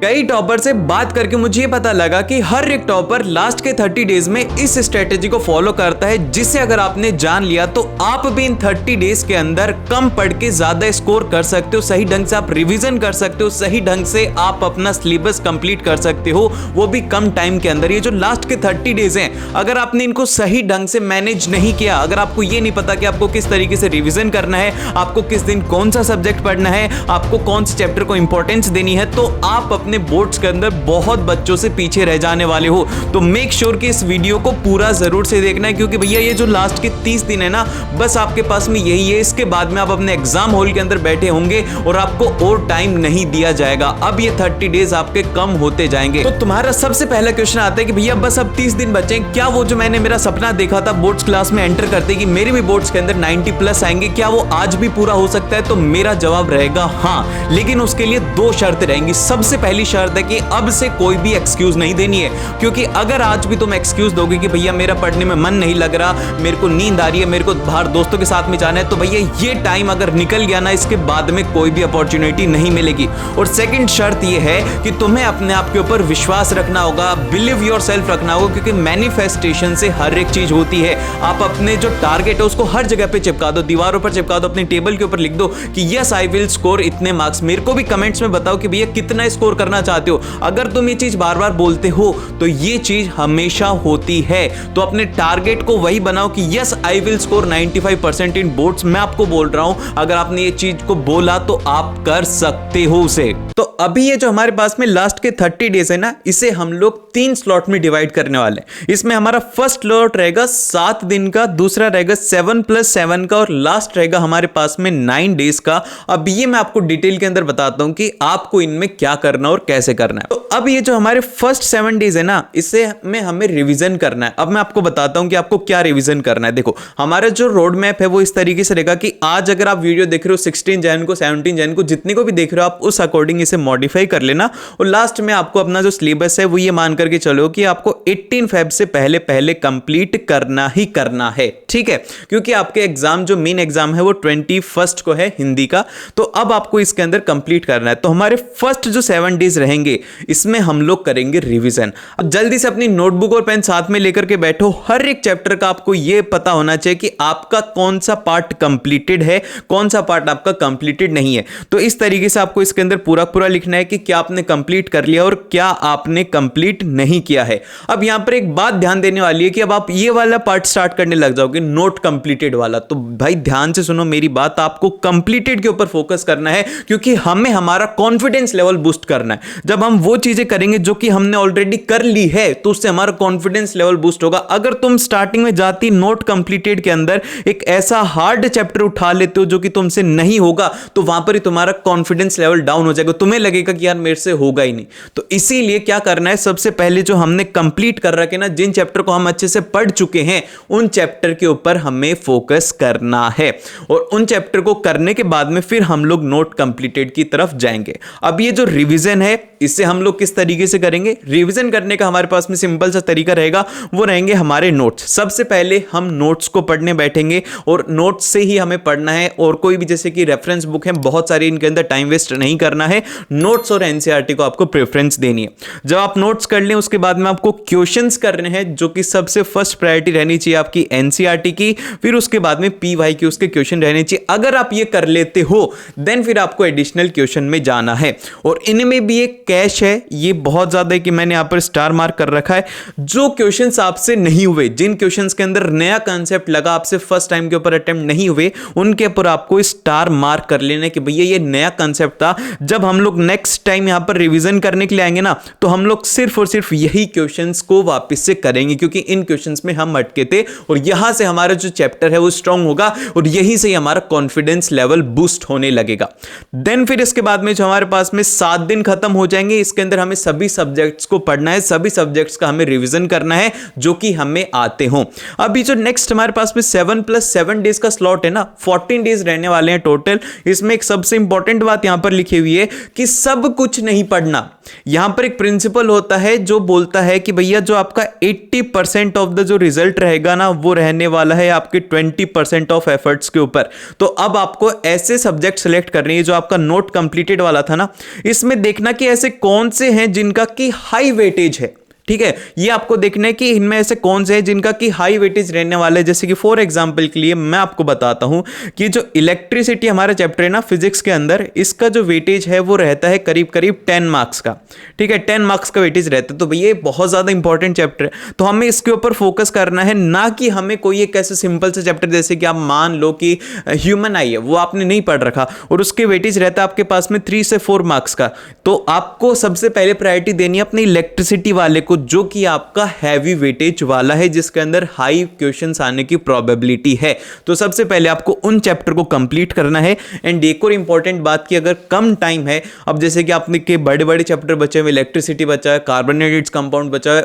कई टॉपर से बात करके मुझे ये पता लगा कि हर एक टॉपर लास्ट के 30 डेज में इस स्ट्रेटेजी को फॉलो करता है, जिससे अगर आपने जान लिया तो आप भी इन 30 डेज के अंदर कम पढ़ के ज्यादा स्कोर कर सकते हो, सही ढंग से आप रिवीजन कर सकते हो, सही ढंग से आप अपना सिलेबस कंप्लीट कर सकते हो, वो भी कम टाइम के अंदर। ये जो लास्ट के 30 डेज हैं, अगर आपने इनको सही ढंग से मैनेज नहीं किया, अगर आपको ये नहीं पता कि आपको किस तरीके से रिवीजन करना है, आपको किस दिन कौन सा सब्जेक्ट पढ़ना है, आपको कौन से चैप्टर को इंपॉर्टेंस देनी है, तो आप अपने बोर्ड्स के अंदर बहुत बच्चों से पीछे रह जाने वाले हो। तो मेक श्योर कि इस वीडियो को पूरा जरूर से देखना है, क्योंकि भैया ये जो लास्ट के 30 दिन है ना, बस आपके पास में यही है। इसके बाद में आप अपने एग्जाम हॉल के अंदर बैठे होंगे और आपको और टाइम नहीं दिया जाएगा। अब ये 30 डेज आपके कम होते जाएंगे। तो तुम्हारा सबसे पहला क्वेश्चन आता है कि भैया बस अब 30 दिन बचे, क्या वो जो मैंने मेरा सपना देखा था बोर्ड्स क्लास में एंटर करते कि मेरे भी बोर्ड्स के अंदर 90 प्लस आएंगे, क्या वो आज भी पूरा हो सकता है? तो मेरा जवाब रहेगा हाँ, लेकिन उसके लिए 2 शर्तें रहेंगी। सबसे पहली शर्त है कि अब से कोई भी एक्सक्यूज नहीं देनी है, क्योंकि अगर आज भी तुम एक्सक्यूज दोगे कि भैया मेरा पढ़ने में मन नहीं लग रहा, मेरे को नींद आ रही है, मेरे को बाहर दोस्तों के साथ में जाना है, तो भैया ये टाइम अगर निकल गया ना, इसके बाद में कोई भी अपॉर्चुनिटी नहीं मिलेगी। और सेकंड शर्त ये है कि तुम्हें अपने आप के ऊपर विश्वास रखना होगा, बिलीव योरसेल्फ रखना होगा, क्योंकि मैनिफेस्टेशन से हर एक चीज होती है। आप अपने जो टारगेट है उसको हर जगह पे चिपका दो, दीवारों पर चिपका दो, अपने टेबल के ऊपर लिख दो कि यस आई विल स्कोर इतने मार्क्स। मेरे को भी कमेंट्स में बताओ कि भैया कितना स्कोर करना चाहते हो। अगर तुम ये चीज बार बार बोलते हो तो ये चीज हमेशा होती है। तो अपने टारगेट को वही बनाओ कि yes I will score 95% in boards. मैं आपको बोल रहा हूं, अगर आपने ये चीज को बोला तो आप कर सकते हो उसे। तो अभी ये जो हमारे पास में लास्ट के 30 डेज है ना, इसे हम लोग 3 स्लॉट में डिवाइड करने वाले हैं। इसमें हमारा फर्स्ट स्लॉट रहेगा 7 दिन का, दूसरा रहेगा 7+7 का, और लास्ट रहेगा हमारे पास में 9 डेज का। अब ये मैं आपको डिटेल के अंदर बताता हूं कि आपको इनमें क्या करना और कैसे करना है। तो अब ये जो हमारे फर्स्ट 7 डेज है ना, इसे में हमें रिवीजन करना है। अब मैं आपको बताता हूं कि आपको क्या रिवीजन करना है। देखो, हमारा जो रोड मैप है वो इस तरीके से रहेगा कि आज अगर आप वीडियो देख रहे हो 16 जन को, 17 जन को, जितने को भी देख रहे हो, आप उस अकॉर्डिंग इसे मॉडिफाई कर लेना। और लास्ट में आपको अपना जो सिलेबस है वो ये मान करके चलो कि आपको 18 फेब से पहले पहले कंप्लीट करना ही करना है, ठीक है? क्योंकि आपके एग्जाम जो मेन एग्जाम है वो 21 को है हिंदी का, तो अब आपको इसके अंदर कंप्लीट करना है। तो हमारे फर्स्ट जो 7 डेज रहेंगे इसमें हम लोग करेंगे रिवीजन। अब जल्दी से अपनी नोटबुक और पेन साथ में लेकर के बैठो। हर एक चैप्टर का आपको यह पता होना चाहिए कि आपका कौन सा पार्ट कंप्लीटेड है, कौन सा पार्ट आपका कंप्लीटेड नहीं है। तो इस तरीके से आपको इसके अंदर पूरा पूरा लिखना है कि क्या आपने कंप्लीट कर लिया और क्या आपने कंप्लीट नहीं किया है। अब यहां पर एक बात ध्यान देने वाली है कि अब आप ये वाला पार्ट स्टार्ट करने लग जाओगे, नोट कंप्लीटेड वाला, तो भाई ध्यान से सुनो मेरी बात, आपको कंप्लीटेड के ऊपर फोकस करना है, क्योंकि हमें हमारा कॉन्फिडेंस लेवल बूस्ट करना है। जब हम वो चीजें करेंगे जो कि हमने ऑलरेडी कर ली है, तो उससे हमारा कॉन्फिडेंस लेवल बूस्ट होगा। अगर तुम स्टार्टिंग में जाती नोट कंप्लीटेड के अंदर एक ऐसा हार्ड चैप्टर उठा लेते हो जो कि तुमसे नहीं होगा, तो वहां पर ही तुम्हारा कॉन्फिडेंस लेवल डाउन हो जाएगा, तुम्हें लगेगा कि यार मेरे से होगा ही नहीं। तो इसीलिए क्या करना है, सबसे पहले जो हमने कंप्लीट कर रखे ना, जिन चैप्टर को हम अच्छे से पढ़ चुके हैं, उन चैप्टर के ऊपर हमें फोकस करना है। और उन चैप्टर को करने के बाद में फिर हम लोग नोट कंप्लीटेड की तरफ जाएंगे। अब ये जो रिवीजन है, इससे हम लोग किस तरीके से करेंगे? रिवीजन करने का हमारे पास में सिंपल सा तरीका रहेगा, वो रहेंगे हमारे नोट्स। सबसे पहले हम नोट्स को पढ़ने बैठेंगे और नोट्स से ही हमें पढ़ना है। और कोई भी जैसे कि रेफरेंस बुक है बहुत सारी, इनके अंदर टाइम वेस्ट नहीं करना है। नोट्स और एनसीईआरटी को आपको प्रेफरेंस देनी है। जब आप नोट्स कर लें उसके बाद में आपको क्वेश्चंस करने हैं, जो कि सबसे फर्स्ट प्रायोरिटी रहनी चाहिए आपकी एनसीईआरटी की, फिर उसके बाद में पीवाई की उसके क्वेश्चन रहने चाहिए। अगर आप ये कर लेते हो देन फिर आपको एडिशनल क्वेश्चन में जाना है। और इनमें भी एक कैश है, ये बहुत ज्यादा है कि मैंने यहां पर स्टार मार्क कर रखा है। जो क्वेश्चंस आपसे नहीं हुए, जिन क्वेश्चंस के अंदर नया कांसेप्ट लगा, आपसे फर्स्ट टाइम के ऊपर अटेम्प्ट नहीं हुए, उनके ऊपर आपको स्टार मार्क कर लेना कि भैया ये नया कांसेप्ट था। जब हम लोग नेक्स्ट टाइम यहां पर रिवीजन करने के लिए आएंगे ना, तो हम लोग सिर्फ और सिर्फ यही क्वेश्चंस को वापस से करेंगे, क्योंकि इन क्वेश्चंस में हम अटके थे। और यहां से हमारा जो चैप्टर है वो स्ट्रांग होगा और यहीं से हमारा कॉन्फिडेंस लेवल बूस्ट होने लगेगा। देन फिर इसके बाद में जो हमारे पास में 7 दिन खत्म हो जाएंगे, इसके अंदर हमें सभी सब्जेक्ट्स को पढ़ना है, सभी सब्जेक्ट्स का हमें रिवीजन करना है जो कि हमें आते हों। अभी जो नेक्स्ट हमारे पास में 7+7 डेज का स्लॉट है ना, 14 डेज रहने वाले हैं टोटल। इसमें एक सबसे इंपॉर्टेंट बात यहां पर लिखी हुई है कि सब कुछ नहीं पढ़ना। यहां पर एक प्रिंसिपल होता है जो बोलता है कि भैया जो आपका 80% ऑफ द जो रिजल्ट रहेगा ना, वो रहने वाला है आपके 20% ऑफ एफर्ट्स के ऊपर। तो अब आपको ऐसे सब्जेक्ट सेलेक्ट करनी है, जो आपका नोट कंप्लीटेड वाला था ना, इसमें देखना देखना कि ऐसे कौन से हैं जिनका की हाई वेटेज है। ठीक है, ये आपको देखना है कि इनमें ऐसे कौन से हैं जिनका कि हाई वेटेज रहने वाले हैं। जैसे कि फॉर एग्जांपल के लिए मैं आपको बताता हूं कि जो इलेक्ट्रिसिटी हमारा चैप्टर है ना फिजिक्स के अंदर, इसका जो वेटेज है वो रहता है करीब करीब 10 मार्क्स का। ठीक है, 10 मार्क्स का वेटेज रहता है। तो भैया बहुत ज्यादा इंपॉर्टेंट चैप्टर है, तो हमें इसके ऊपर फोकस करना है, ना कि हमें कोई एक ऐसे सिंपल से चैप्टर जैसे कि आप मान लो कि ह्यूमन आई है, वो आपने नहीं पढ़ रखा और उसके वेटेज रहता है आपके पास में 3 से 4 मार्क्स का, तो आपको सबसे पहले प्रायोरिटी देनी है अपनी इलेक्ट्रिसिटी वाले को, जो कि आपका हैवी वेटेज वाला है, जिसके अंदर हाई क्वेश्चंस आने की प्रोबेबिलिटी है। तो सबसे पहले आपको उन चैप्टर को कंप्लीट करना है। एंड एक और इंपॉर्टेंट बात कि अगर कम टाइम है, अब जैसे कि आपने के बड़े बड़े चैप्टर बचे हुए, इलेक्ट्रिसिटी बचा है, कार्बोनेटेड कंपाउंड बचा है,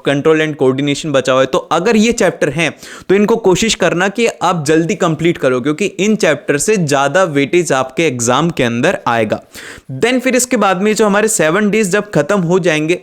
कंट्रोल एंड कोऑर्डिनेशन बचा हुआ है, तो अगर ये चैप्टर हैं तो इनको कोशिश करना कि आप जल्दी कंप्लीट करो, क्योंकि इन चैप्टर से ज्यादा वेटेज आपके एग्जाम के अंदर आएगा। देन फिर इसके बाद में जो हमारे 7 डेज जब खत्म हो जाएंगे,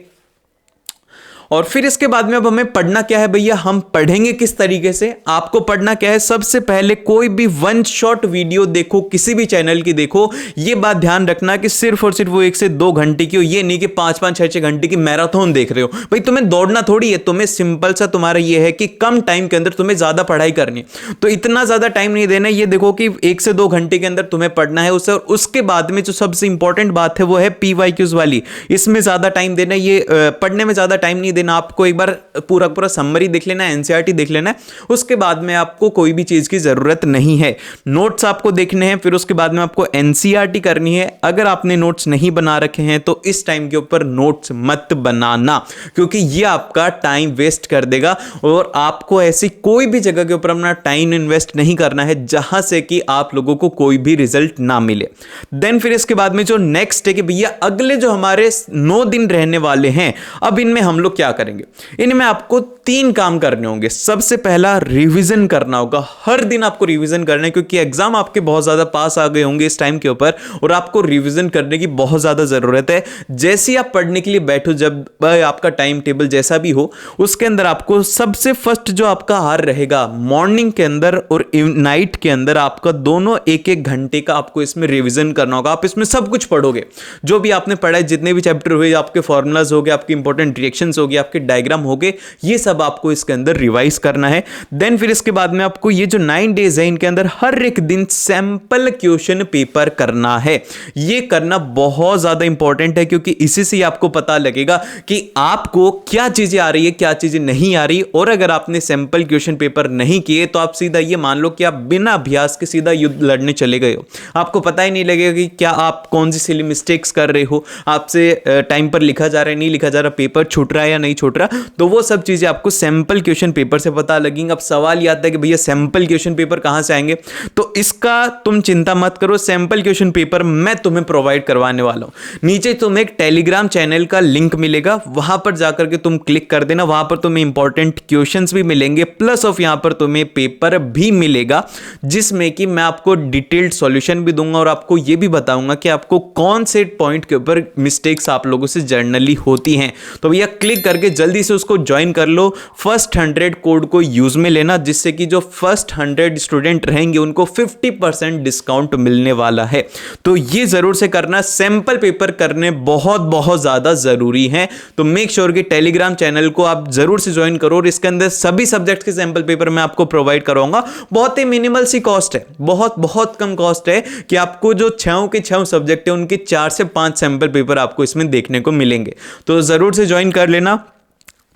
और फिर इसके बाद में अब हमें पढ़ना क्या है भैया, हम पढ़ेंगे किस तरीके से, आपको पढ़ना क्या है, सबसे पहले कोई भी वन शॉट वीडियो देखो, किसी भी चैनल की देखो, ये बात ध्यान रखना कि सिर्फ और सिर्फ वो 1 से 2 घंटे की हो, ये नहीं कि 5-5, 6-6 घंटे की मैराथन देख रहे हो। भाई तुम्हें दौड़ना थोड़ी है, तुम्हें सिंपल सा तुम्हारा ये है कि कम टाइम के अंदर तुम्हें ज्यादा पढ़ाई करनी है, तो इतना ज्यादा टाइम नहीं देना। ये देखो कि 1 से 2 घंटे के अंदर तुम्हें पढ़ना है उससे, और उसके बाद में जो सबसे इंपॉर्टेंट बात है वो है PYQs वाली, इसमें ज्यादा टाइम देना, ये पढ़ने में ज्यादा टाइम नहीं देना। आपको एक बार पूरा पूरा समरी देख लेना है, NCERT देख लेना है, उसके बाद में आपको कोई भी चीज की जरूरत नहीं है। नोट्स आपको देखने हैं, फिर उसके बाद में आपको NCERT करनी है। अगर आपने नोट्स नहीं बना रखे हैं तो इस टाइम के ऊपर नोट्स मत बनाना, क्योंकि ये आपका टाइम वेस्ट कर देगा, और आपको ऐसी कोई भी जगह के ऊपर अपना टाइम इन्वेस्ट नहीं करना है जहां से कि आप लोगों को कोई भी रिजल्ट ना मिले। देन फिर इसके बाद में जो नेक्स्ट है कि भैया अगले जो हमारे 9 दिन रहने वाले हैं, अब इनमें हम लोग क्या करेंगे। इनमें आपको 3 काम करने होंगे। सबसे पहला रिवीजन करना होगा, हर दिन आपको रिवीजन करना है, क्योंकि एग्जाम आपके बहुत ज्यादा पास आ गए होंगे इस टाइम के ऊपर, और आपको रिवीजन करने की बहुत ज्यादा जरूरत है। जैसे ही आप पढ़ने के लिए बैठो, जब आपका टाइम टेबल जैसा भी हो, उसके अंदर आपको सबसे फर्स्ट जो आपका हार रहेगा, मॉर्निंग के अंदर और नाइट के अंदर आपका दोनों 1-1 घंटे का आपको इसमें रिवीजन करना होगा। आप इसमें सब कुछ पढ़ोगे, जो भी आपने पढ़ा है, जितने भी चैप्टर हुए, आपके फॉर्मूलाज हो गए, आपके इंपॉर्टेंट रिएक्शंस हो गए, आपके डायग्राम हो गए, ये सब आपको इसके अंदर रिवाइज करना है। देन फिर इसके बाद में आपको ये जो 9 डेज है, इनके अंदर हर एक दिन सैंपल क्वेश्चन पेपर करना है। ये करना बहुत ज्यादा इंपॉर्टेंट है, क्योंकि इसी से आपको पता लगेगा कि आपको क्या चीजें आ रही है, क्या चीजें नहीं आ रही। और अगर आपने सैंपल क्वेश्चन पेपर नहीं किए तो आप सीधा ये मान लो कि आप बिना अभ्यास के सीधा युद्ध लड़ने चले गए हो, आपको पता ही नहीं लगेगा कि क्या आप कौन सी सिली मिस्टेक्स कर रहे हो, आपसे टाइम पर लिखा जा रहा है, नहीं लिखा जा रहा, पेपर छूट रहा है या नहीं छूट रहा। तो वो सब चीजें आपको सैंपल क्वेश्चन पेपर से पता लगेंगी। अब सवाल ये आता है कि भैया सैंपल क्वेश्चन पेपर कहां से आएंगे, तो इसका तुम चिंता मत करो, सैंपल क्वेश्चन पेपर मैं तुम्हें प्रोवाइड करवाने वाला हूं। नीचे तुम्हें एक टेलीग्राम चैनल का लिंक मिलेगा, वहां पर जाकर के तुम क्लिक कर देना, वहां पर तुम्हें इंपॉर्टेंट क्वेश्चंस भी मिलेंगे, प्लस ऑफ यहां पर तुम्हें पेपर भी मिलेगा, जिसमें कि मैं आपको डिटेल्ड सॉल्यूशन भी दूंगा और आपको यह भी बताऊंगा कि आपको कौन से पॉइंट के ऊपर मिस्टेक्स आप लोगों से जर्नली होती हैं। तो भैया क्लिक करके जल्दी से उसको ज्वाइन कर लो। फर्स्ट 100 कोड को यूज में लेना, जिससे कि जो फर्स्ट 100 स्टूडेंट रहेंगे उनको 50% डिस्काउंट मिलने वाला है। तो ये जरूर से करना, सैंपल पेपर करने बहुत बहुत ज्यादा जरूरी है। तो मेक श्योर कि टेलीग्राम चैनल को आप जरूर से ज्वाइन करो, और इसके अंदर सभी सब्जेक्ट के सैंपल पेपर मैं आपको प्रोवाइड कराऊंगा। बहुत ही मिनिमल सी कॉस्ट है, बहुत बहुत कम कॉस्ट है कि आपको जो 6 के 6 सब्जेक्ट है उनके 4 से 5 सैंपल पेपर आपको इसमें देखने को मिलेंगे। तो जरूर से ज्वाइन कर लेना।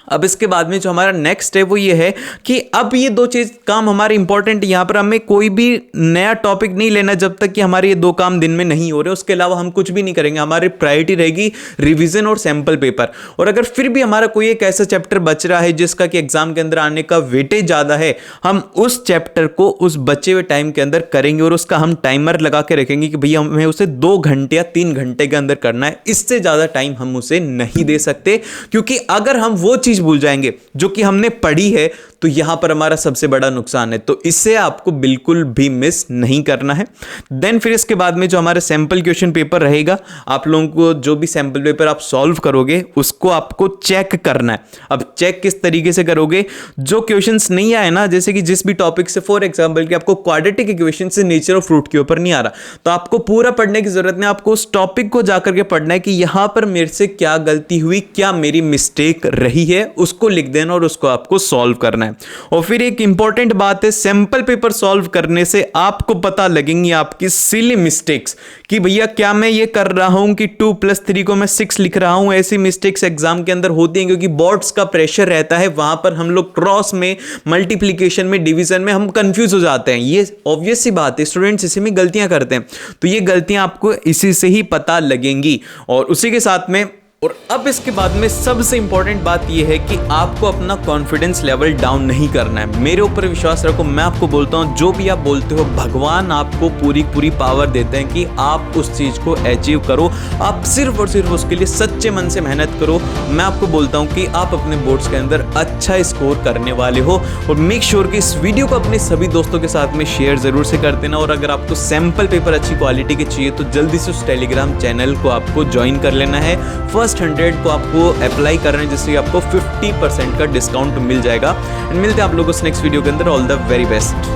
अब इसके बाद में जो हमारा नेक्स्ट है वो ये है कि अब ये 2 चीज काम हमारे इंपॉर्टेंट, यहां पर हमें कोई भी नया टॉपिक नहीं लेना जब तक कि हमारे ये 2 काम दिन में नहीं हो रहे। उसके अलावा हम कुछ भी नहीं करेंगे, हमारी प्रायोरिटी रहेगी रिवीजन और सैंपल पेपर। और अगर फिर भी हमारा कोई एक ऐसा चैप्टर बच रहा है जिसका कि एग्जाम के अंदर आने का वेटेज ज्यादा है, हम उस चैप्टर को उस बचे हुए टाइम के अंदर करेंगे, और उसका हम टाइमर लगा के रखेंगे कि भैया हमें उसे 2 घंटे या 3 घंटे के अंदर करना है, इससे ज्यादा टाइम हम उसे नहीं दे सकते। क्योंकि अगर हम वो चीज चीज भूल जाएंगे जो कि हमने पढ़ी है, तो यहां पर हमारा सबसे बड़ा नुकसान है। तो इससे आपको बिल्कुल भी मिस नहीं करना है। देन फिर इसके बाद में जो हमारा सैंपल क्वेश्चन पेपर रहेगा, आप लोगों को जो भी सैंपल पेपर आप सॉल्व करोगे उसको आपको चेक करना है। अब चेक किस तरीके से करोगे, जो क्वेश्चंस नहीं आए ना, जैसे कि जिस भी टॉपिक से, फॉर एग्जांपल कि आपको क्वाड्रेटिक इक्वेशन से नेचर ऑफ फ्रूट के ऊपर नहीं आ रहा, तो आपको पूरा पढ़ने की जरूरत नहीं, आपको उस टॉपिक को जाकर के पढ़ना है कि यहां पर मेरे से क्या गलती हुई, क्या मेरी मिस्टेक रही है, उसको लिख देना और उसको आपको सॉल्व करना है। और फिर एक इंपॉर्टेंट बात है, सैंपल पेपर सॉल्व करने से आपको पता लगेंगी आपकी सिली मिस्टेक्स कि भैया क्या मैं ये कर रहा हूं कि 2 + 3 को मैं 6 लिख रहा हूं। ऐसी मिस्टेक्स एग्जाम के अंदर होती हैं क्योंकि बोर्ड्स का प्रेशर रहता है, वहां पर हम लोग क्रॉस में, मल्टीप्लिकेशन में, डिवीजन में हम कंफ्यूज हो जाते हैं। ये ऑब्वियस सी बात है, स्टूडेंट्स इसी में गलतियां करते हैं, तो ये गलतियां आपको इसी से ही पता लगेंगी। और उसी के साथ में, और अब इसके बाद में सबसे इंपॉर्टेंट बात यह है कि आपको अपना कॉन्फिडेंस लेवल डाउन नहीं करना है। मेरे ऊपर विश्वास रखो, मैं आपको बोलता हूं जो भी आप बोलते हो, भगवान आपको पूरी पावर देते हैं कि आप उस चीज को अचीव करो। आप सिर्फ और सिर्फ उसके लिए सच्चे मन से मेहनत करो। मैं आपको बोलता हूं कि आप अपने बोर्ड्स के अंदर अच्छा स्कोर करने वाले हो। और मेक श्योर कि इस वीडियो को अपने सभी दोस्तों के साथ में शेयर जरूर से कर देना। और अगर आपको सैंपल पेपर अच्छी क्वालिटी के चाहिए तो जल्दी से उस टेलीग्राम चैनल को आपको ज्वाइन कर लेना है। फर्स्ट 100 को आपको अप्लाई करना है, जिससे आपको 50% का डिस्काउंट मिल जाएगा। मिलते हैं आप लोगों को नेक्स्ट वीडियो के अंदर। All the very best.